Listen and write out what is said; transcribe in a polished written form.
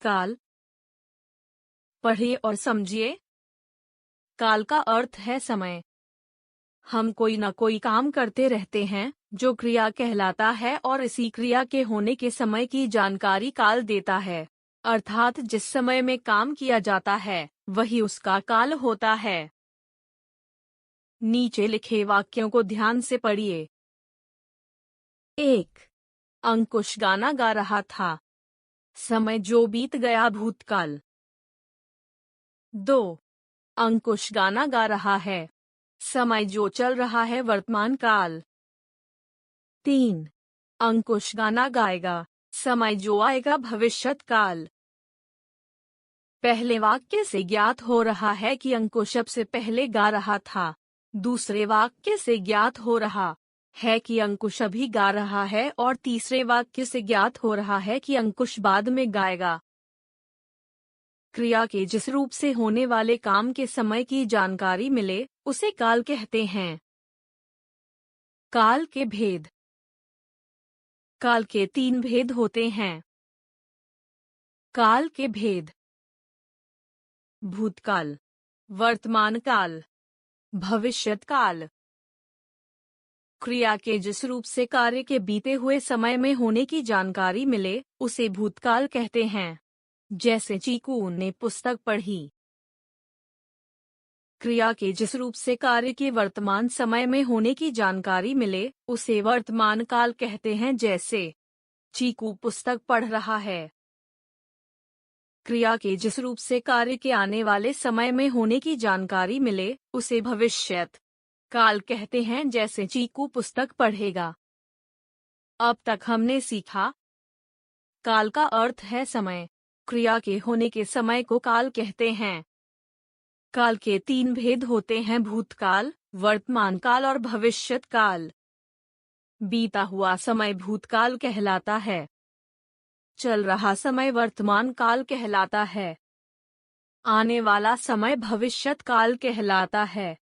काल। पढ़िए और समझिए। काल का अर्थ है समय। हम कोई न कोई काम करते रहते हैं जो क्रिया कहलाता है और इसी क्रिया के होने के समय की जानकारी काल देता है। अर्थात जिस समय में काम किया जाता है वही उसका काल होता है। नीचे लिखे वाक्यों को ध्यान से पढ़िए। 1. अंकुश गाना गा रहा था। समय जो बीत गया भूतकाल। 2. अंकुश गाना गा रहा है। समय जो चल रहा है वर्तमान काल। 3. अंकुश गाना गाएगा। समय जो आएगा भविष्यत काल। पहले वाक्य से ज्ञात हो रहा है कि अंकुश अब से पहले गा रहा था। दूसरे वाक्य से ज्ञात हो रहा है कि अंकुश अभी गा रहा है और तीसरे वाक्य से ज्ञात हो रहा है कि अंकुश बाद में गाएगा। क्रिया के जिस रूप से होने वाले काम के समय की जानकारी मिले उसे काल कहते हैं। काल के भेद। काल के 3 भेद होते हैं। काल के भेद: भूतकाल, वर्तमान काल, भविष्यत काल। क्रिया के जिस रूप से कार्य के बीते हुए समय में होने की जानकारी मिले उसे भूतकाल कहते हैं। जैसे चीकू ने पुस्तक पढ़ी। क्रिया के जिस रूप से कार्य के वर्तमान समय में होने की जानकारी मिले उसे वर्तमान काल कहते हैं। जैसे चीकू पुस्तक पढ़ रहा है। क्रिया के जिस रूप से कार्य के आने वाले समय में होने की जानकारी मिले उसे भविष्यत काल कहते हैं। जैसे चीकू पुस्तक पढ़ेगा। अब तक हमने सीखा। काल का अर्थ है समय। क्रिया के होने के समय को काल कहते हैं। काल के 3 भेद होते हैं: भूतकाल, वर्तमान काल और भविष्यत काल। बीता हुआ समय भूतकाल कहलाता है। चल रहा समय वर्तमान काल कहलाता है। आने वाला समय भविष्यत काल कहलाता है।